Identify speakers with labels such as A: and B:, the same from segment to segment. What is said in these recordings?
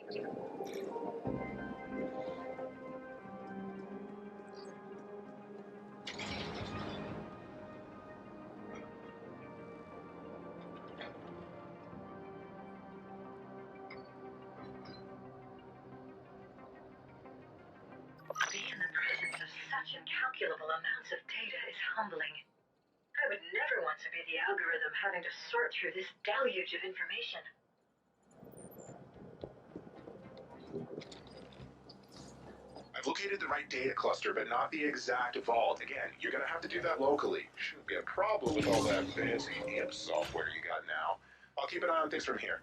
A: Being in the presence of such incalculable amounts of data is humbling. I would never want to be the algorithm having to sort through this deluge of information.
B: I've located the right data cluster, but not the exact vault. Again, you're going to have to do that locally. Shouldn't be a problem with all that fancy imp software you got now. I'll keep an eye on things from here.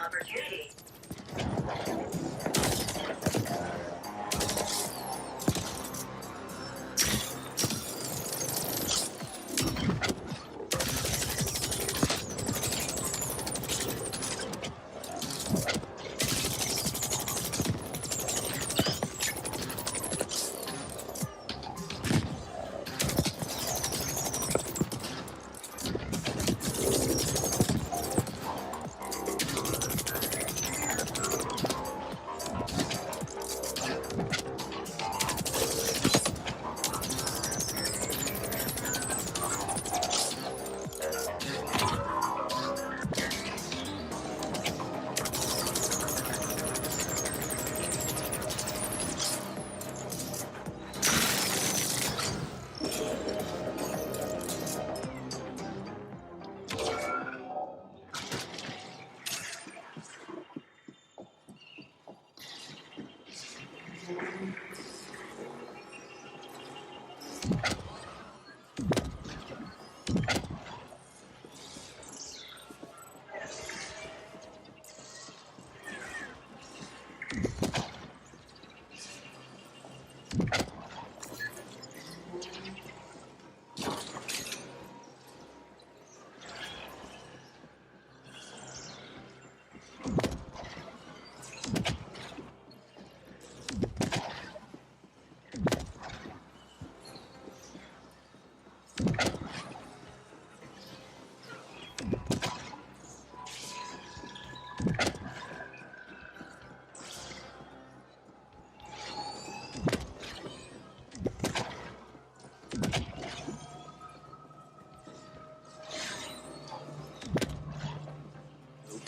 A: opportunity.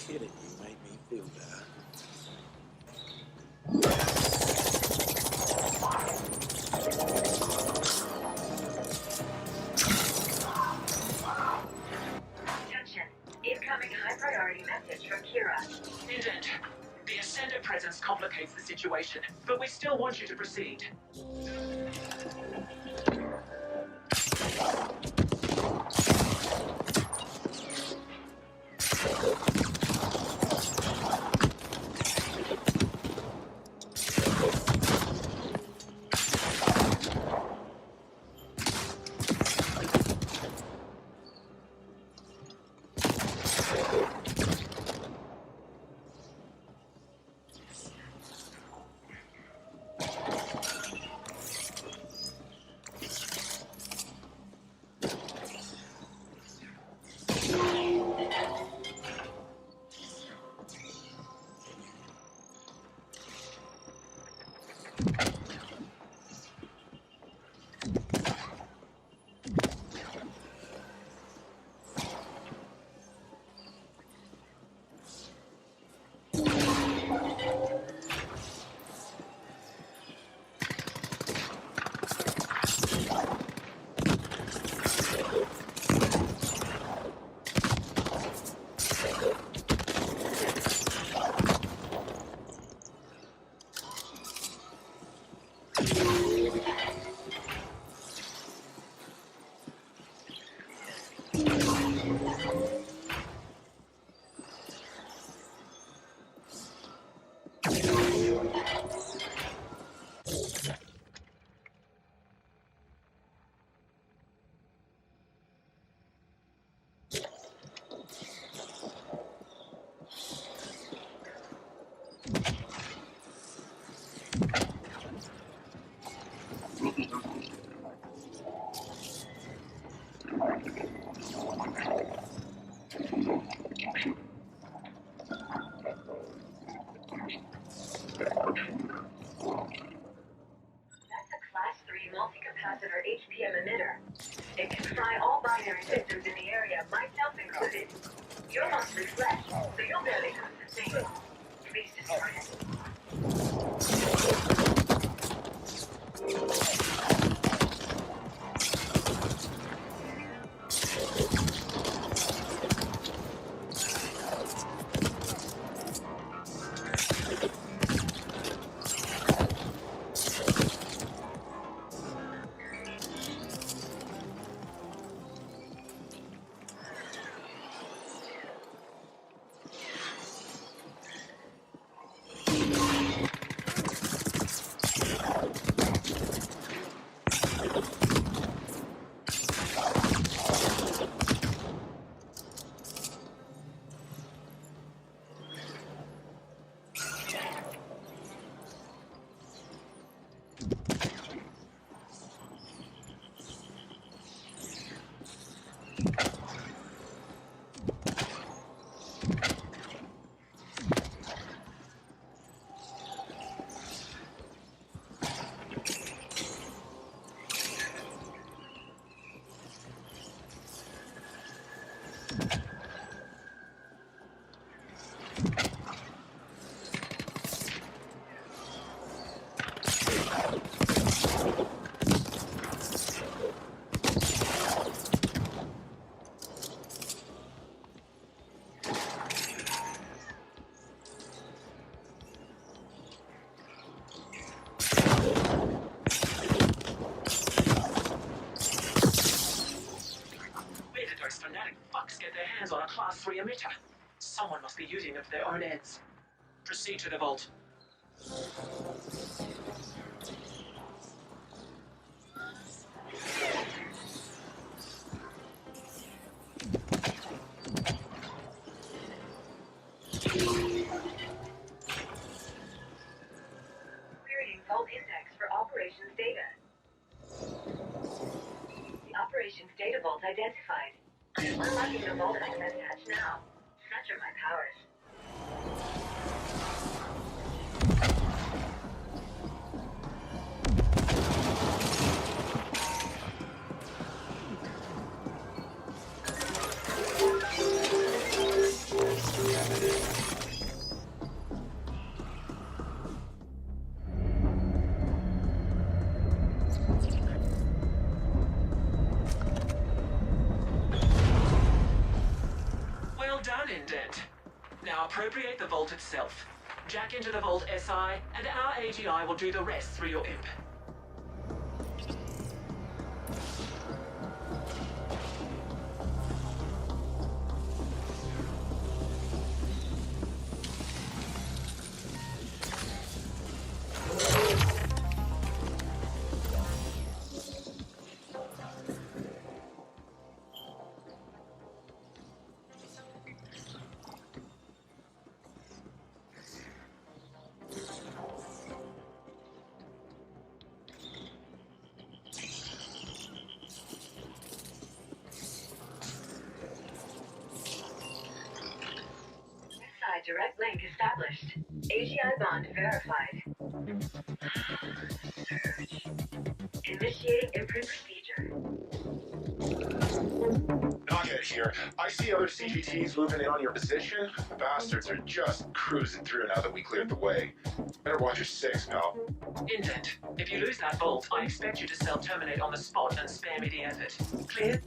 C: Kidding, you make me feel better.
A: Attention. Incoming high-priority message from Kira.
D: Agent, the Ascendant presence complicates the situation, but we still want you to proceed.
A: That's a Class 3 multi-capacitor HPM emitter. It can fry all binary systems in the area, myself included. You're mostly flesh, so you'll barely come to see. Please destroy it.
D: fault-free emitter. Someone must be using it for their own ends. Proceed to the vault.
A: Querying vault index for operations data. The operations data vault identified. Unlocking the vault access hatch now. Such are my powers.
D: Well done, Indent. Now appropriate the vault itself. Jack into the vault SI, and our AGI will do the rest through your imp.
A: Direct link established. AGI bond verified. Initiating imprint procedure.
B: Knockhead here. I see other CGTs moving in on your position. The bastards are just cruising through now that we cleared the way. Better watch your six, pal.
D: Indent, if you lose that vault, I expect you to self-terminate on the spot and spare me the effort. Clear?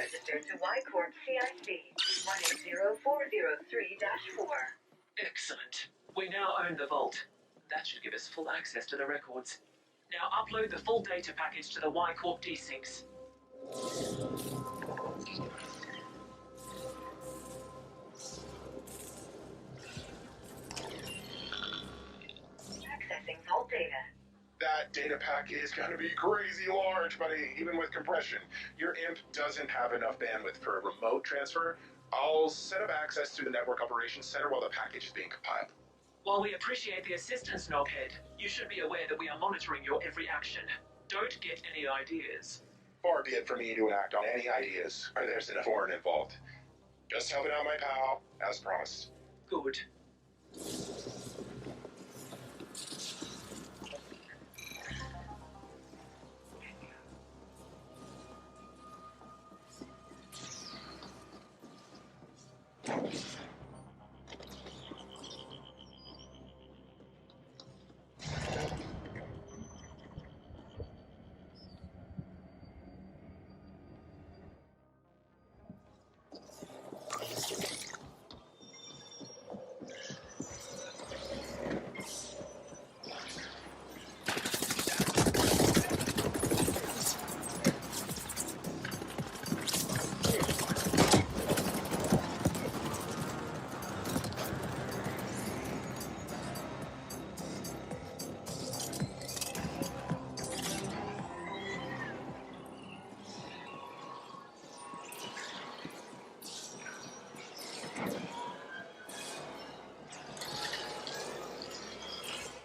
A: registered to Y Corp CIC 180403-4.
D: Excellent. We now own the vault. That should give us full access to the records. Now upload the full data package to the Y Corp D-Syncs.
A: Accessing vault data.
B: That data pack is going to be crazy large, buddy, even with compression. Your imp doesn't have enough bandwidth for a remote transfer. I'll set up access through the Network Operations Center while the package is being compiled.
D: While we appreciate the assistance, Knobhead, you should be aware that we are monitoring your every action. Don't get any ideas.
B: Far be it from me to act on any ideas where there's an foreign involved. Just helping out my pal, as promised.
D: Good.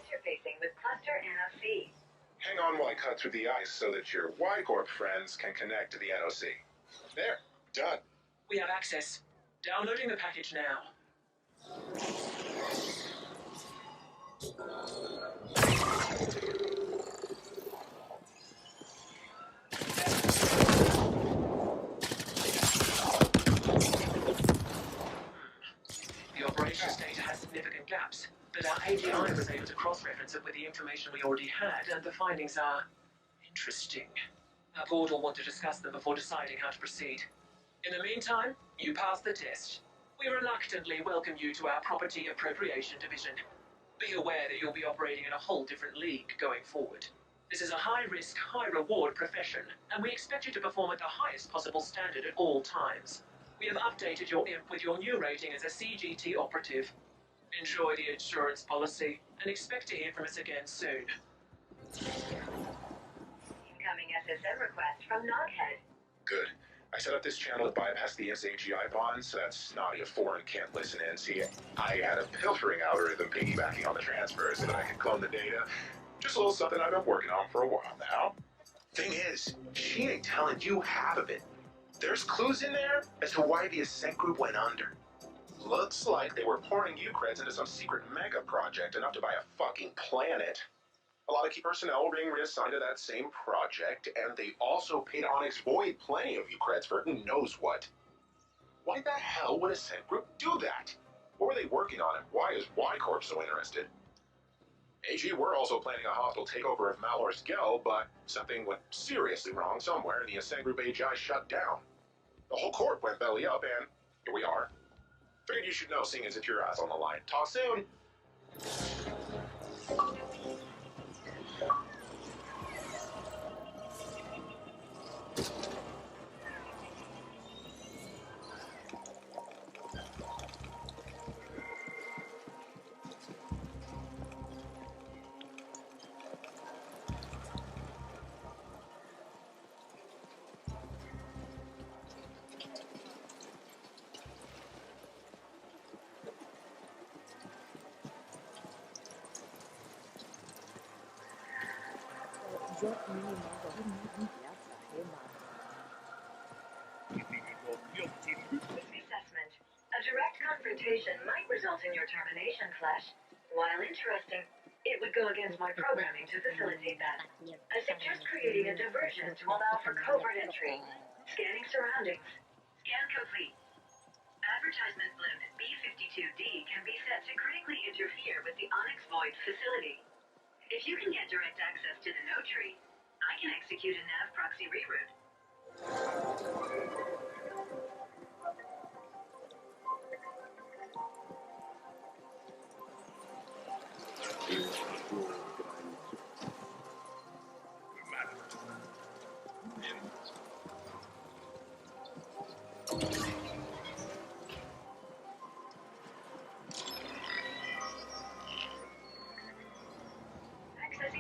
A: Interfacing with cluster NOC.
B: Hang on while I cut through the ice so that your Y-Corp friends can connect to the NOC. There, done.
D: We have access. Downloading the package now. The operations data has significant gaps, but our AGI was able to cross-reference it with the information we already had, and the findings are interesting. Our board will want to discuss them before deciding how to proceed. In the meantime, you passed the test. We reluctantly welcome you to our Property Appropriation Division. Be aware that you'll be operating in a whole different league going forward. This is a high-risk, high-reward profession, and we expect you to perform at the highest possible standard at all times. We have updated your imp with your new rating as a CGT operative. Enjoy the insurance policy, and expect to hear from us again soon.
A: Incoming SSM request from Knobhead.
B: Good. I set up this channel to bypass the AGI bond, so that snotty of foreign can't listen in. See, I had a filtering algorithm piggybacking on the transfer so that I could clone the data. Just a little something I've been working on for a while now. Thing is, she ain't telling you half of it. There's clues in there as to why the Ascent group went under. Looks like they were pouring Ucreds into some secret mega project enough to buy a fucking planet. A lot of key personnel were being reassigned to that same project, and they also paid Onyx Void plenty of Ucreds for who knows what. Why the hell would Ascent Group do that? What were they working on, and why is Y-Corp so interested? AG were also planning a hostile takeover of Malor's Gel, but something went seriously wrong somewhere, and the Ascent Group AGI shut down. The whole corp went belly up, and here we are. Figured you should know, seeing as it's your ass on the line. Talk soon!
A: Assessment. A direct confrontation might result in your termination, Flash. While interesting, it would go against my programming to facilitate that. I suggest creating a diversion to allow for covert entry. Scanning surroundings. Scan complete. Advertisement blimp B-52D can be set to critically interfere with the Onyx Void facility. If you can get direct access to the node tree, I can execute a nav proxy reroute. Accessing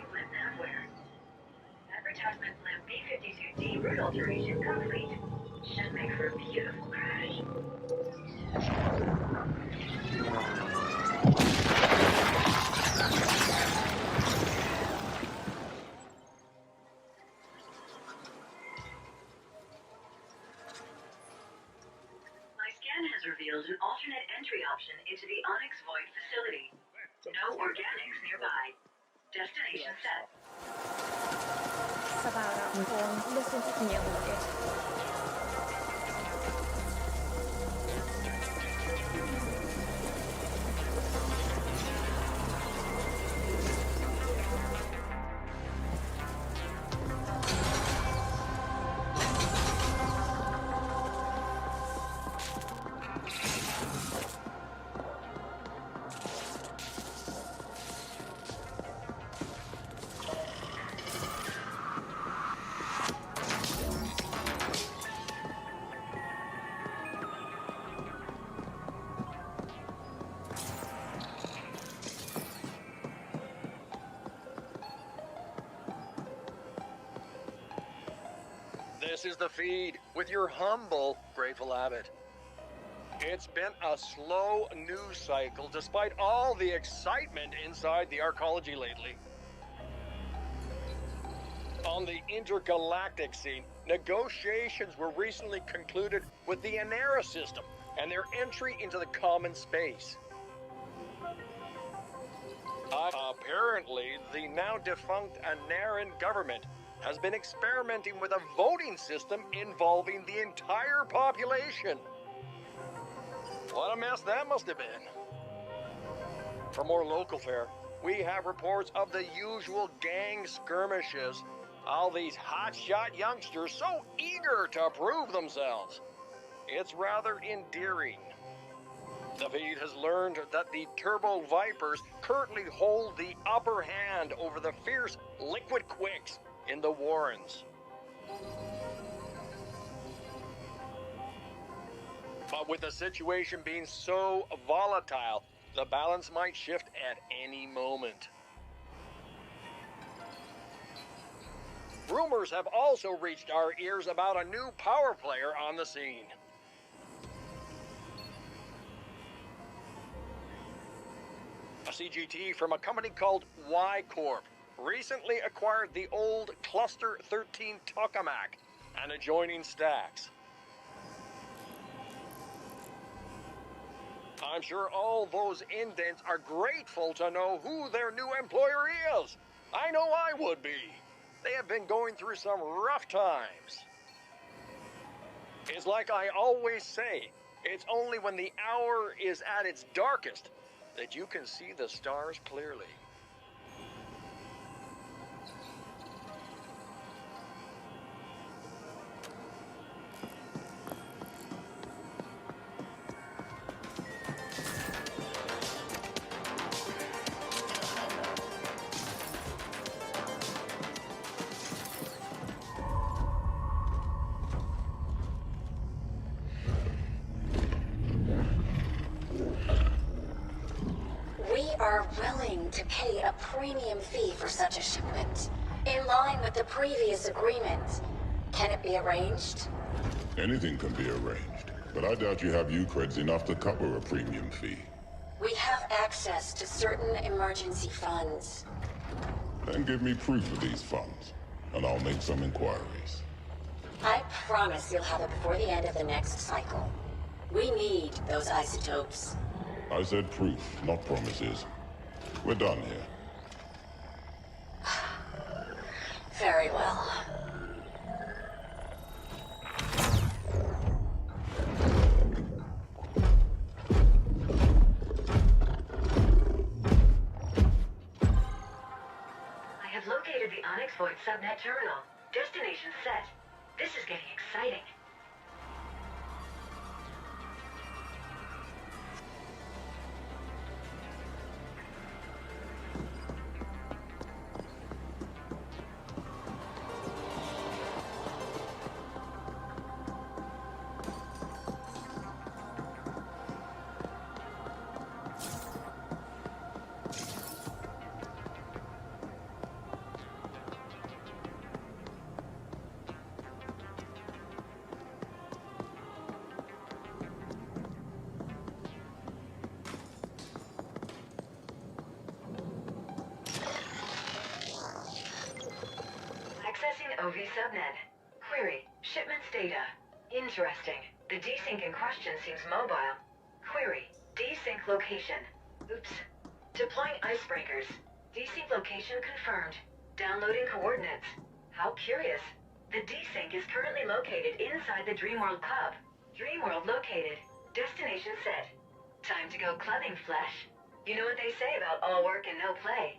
A: blimp navware. Advertisement blimp B-52D route alteration complete. Should make for a beautiful crash. My scan has revealed an alternate entry option into the Onyx Void facility. No organics nearby. Destination set.
E: Sådär, från lussen till knähålet.
F: This is the feed with your humble Grateful Abbot. It's been a slow news cycle despite all the excitement inside the arcology lately. On the intergalactic scene, negotiations were recently concluded with the Anera system and their entry into the common space. Apparently, the now defunct Anaran government has been experimenting with a voting system involving the entire population. What a mess that must have been. For more local fare, we have reports of the usual gang skirmishes. All these hotshot youngsters so eager to prove themselves. It's rather endearing. The feed has learned that the Turbo Vipers currently hold the upper hand over the fierce Liquid Quicks in the Warrens. But with the situation being so volatile, the balance might shift at any moment. Rumors have also reached our ears about a new power player on the scene. A CGT from a company called Y Corp recently acquired the old Cluster 13 tokamak and adjoining stacks. I'm sure all those indents are grateful to know who their new employer is. I know I would be. They have been going through some rough times. It's like I always say, it's only when the hour is at its darkest that you can see the stars clearly.
G: We are willing to pay a premium fee for such a shipment, in line with the previous agreement. Can it be arranged?
H: Anything can be arranged, but I doubt you have U-creds enough to cover a premium fee.
G: We have access to certain emergency funds.
H: Then give me proof of these funds, and I'll make some inquiries.
G: I promise you'll have it before the end of the next cycle. We need those isotopes.
H: I said proof, not promises. We're done here.
G: Very well.
A: I have located the Onyx Void subnet terminal. Destination set. This is getting exciting. subnet. Query, shipments data. Interesting. The desync in question seems mobile. Query, desync location. Oops. Deploying icebreakers. Desync location confirmed. Downloading coordinates. How curious. The desync is currently located inside the Dreamworld pub. Dreamworld located. Destination set. Time to go clubbing, Flesh. You know what they say about all work and no play.